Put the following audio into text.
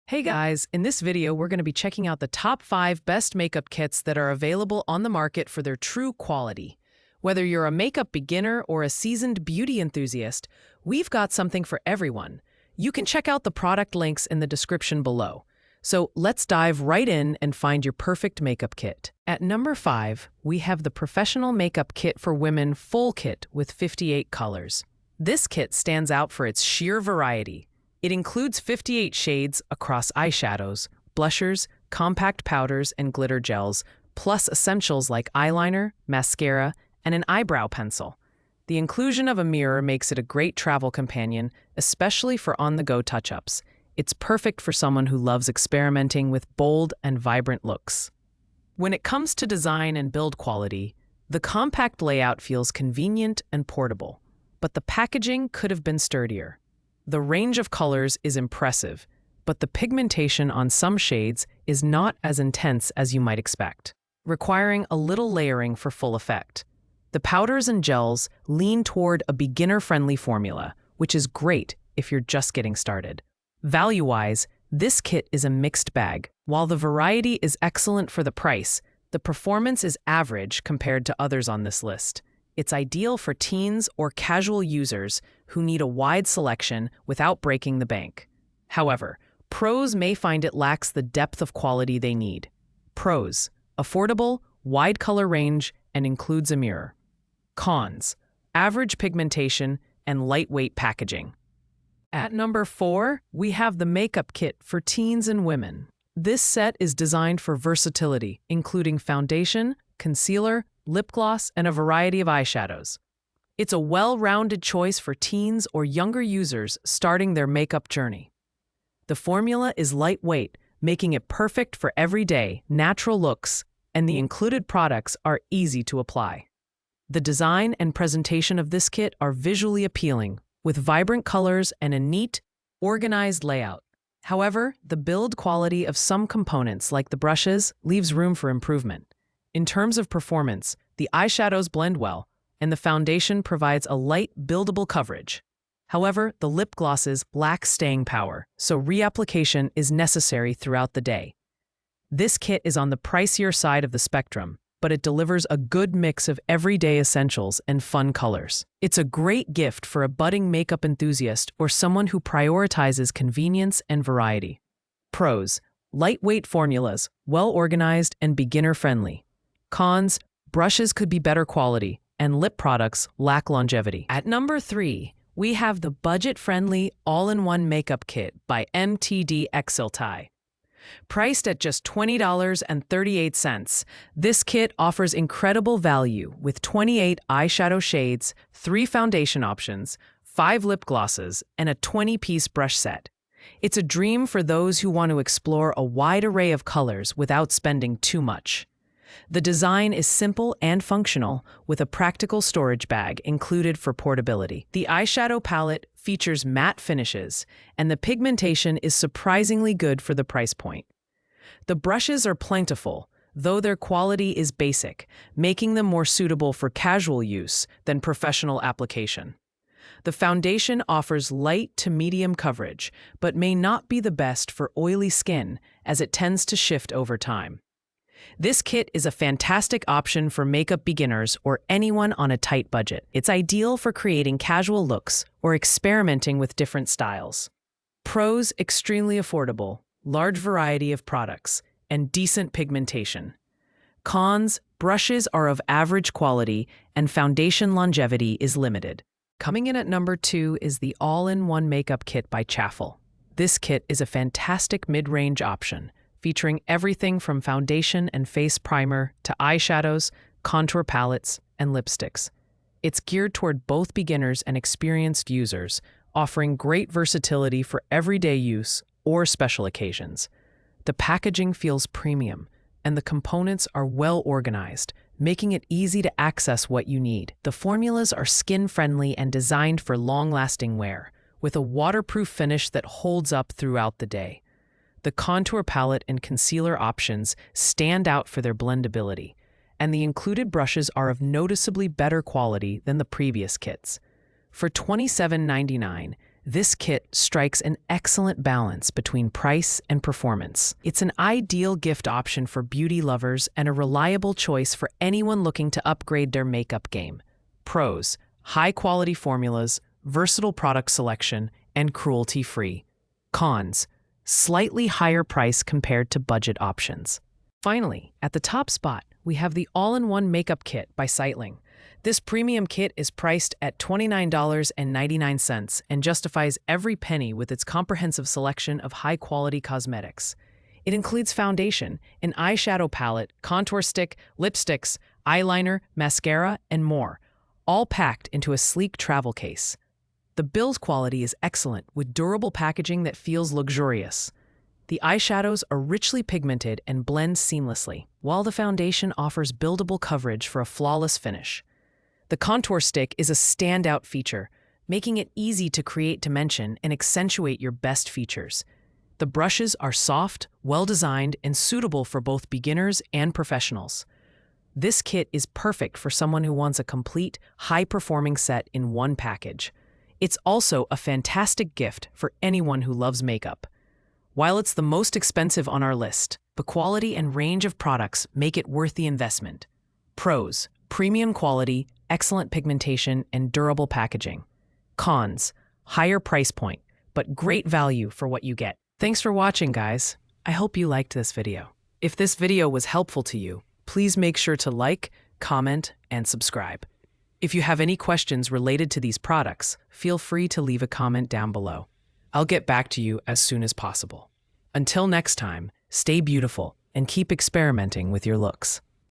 Hey guys, in this video we're going to be checking out the top 5 best makeup kits that are available on the market for their true quality. Whether you're a makeup beginner or a seasoned beauty enthusiast, we've got something for everyone. You can check out the product links in the description below. So let's dive right in and find your perfect makeup kit. At number 5, we have the Professional Makeup Kit for Women Full Kit with 58 colors. This kit stands out for its sheer variety. It includes 58 shades across eyeshadows, blushers, compact powders, and glitter gels, plus essentials like eyeliner, mascara, and an eyebrow pencil. The inclusion of a mirror makes it a great travel companion, especially for on-the-go touch-ups. It's perfect for someone who loves experimenting with bold and vibrant looks. When it comes to design and build quality, the compact layout feels convenient and portable, but the packaging could have been sturdier. The range of colors is impressive, but the pigmentation on some shades is not as intense as you might expect, requiring a little layering for full effect. The powders and gels lean toward a beginner-friendly formula, which is great if you're just getting started. Value-wise, this kit is a mixed bag. While the variety is excellent for the price, the performance is average compared to others on this list. It's ideal for teens or casual users who need a wide selection without breaking the bank. However, pros may find it lacks the depth of quality they need. Pros: affordable, wide color range, and includes a mirror. Cons: average pigmentation and lightweight packaging. At number 4, we have the Makeup Kit for Teens and Women. This set is designed for versatility, including foundation, concealer, lip gloss, and a variety of eyeshadows. It's a well-rounded choice for teens or younger users starting their makeup journey. The formula is lightweight, making it perfect for everyday, natural looks, and the included products are easy to apply. The design and presentation of this kit are visually appealing, with vibrant colors and a neat, organized layout. However, the build quality of some components, like the brushes, leaves room for improvement. In terms of performance, the eyeshadows blend well, and the foundation provides a light, buildable coverage. However, the lip glosses lack staying power, so reapplication is necessary throughout the day. This kit is on the pricier side of the spectrum, but it delivers a good mix of everyday essentials and fun colors. It's a great gift for a budding makeup enthusiast or someone who prioritizes convenience and variety. Pros: lightweight formulas, well-organized and beginner-friendly. Cons: brushes could be better quality, and lip products lack longevity. At number 3, we have the budget-friendly all-in-one makeup kit by MTD Exiltai. Priced at just $20.38, this kit offers incredible value with 28 eyeshadow shades, 3 foundation options, 5 lip glosses, and a 20-piece brush set. It's a dream for those who want to explore a wide array of colors without spending too much. The design is simple and functional, with a practical storage bag included for portability. The eyeshadow palette features matte finishes, and the pigmentation is surprisingly good for the price point. The brushes are plentiful, though their quality is basic, making them more suitable for casual use than professional application. The foundation offers light to medium coverage, but may not be the best for oily skin, as it tends to shift over time. This kit is a fantastic option for makeup beginners or anyone on a tight budget. It's ideal for creating casual looks or experimenting with different styles. Pros: extremely affordable, large variety of products, and decent pigmentation. Cons: brushes are of average quality and foundation longevity is limited. Coming in at number 2 is the all-in-one makeup kit by Chaffel. This kit is a fantastic mid-range option, featuring everything from foundation and face primer to eyeshadows, contour palettes, and lipsticks. It's geared toward both beginners and experienced users, offering great versatility for everyday use or special occasions. The packaging feels premium, and the components are well organized, making it easy to access what you need. The formulas are skin-friendly and designed for long-lasting wear, with a waterproof finish that holds up throughout the day. The contour palette and concealer options stand out for their blendability, and the included brushes are of noticeably better quality than the previous kits. For $27.99, This kit strikes an excellent balance between price and performance. It's an ideal gift option for beauty lovers and a reliable choice for anyone looking to upgrade their makeup game. Pros: high-quality formulas, versatile product selection, and cruelty-free. Cons: slightly higher price compared to budget options. Finally, at the top spot, we have the all-in-one makeup kit by Sightling. This premium kit is priced at $29.99 and justifies every penny with its comprehensive selection of high-quality cosmetics. It includes foundation, an eyeshadow palette, contour stick, lipsticks, eyeliner, mascara, and more, all packed into a sleek travel case. The build quality is excellent, with durable packaging that feels luxurious. The eyeshadows are richly pigmented and blend seamlessly, while the foundation offers buildable coverage for a flawless finish. The contour stick is a standout feature, making it easy to create dimension and accentuate your best features. The brushes are soft, well-designed, and suitable for both beginners and professionals. This kit is perfect for someone who wants a complete, high-performing set in one package. It's also a fantastic gift for anyone who loves makeup. While it's the most expensive on our list, the quality and range of products make it worth the investment. Pros: premium quality, excellent pigmentation, and durable packaging. Cons: higher price point, but great value for what you get. Thanks for watching, guys. I hope you liked this video. If this video was helpful to you, please make sure to like, comment, and subscribe. If you have any questions related to these products, feel free to leave a comment down below. I'll get back to you as soon as possible. Until next time, stay beautiful and keep experimenting with your looks.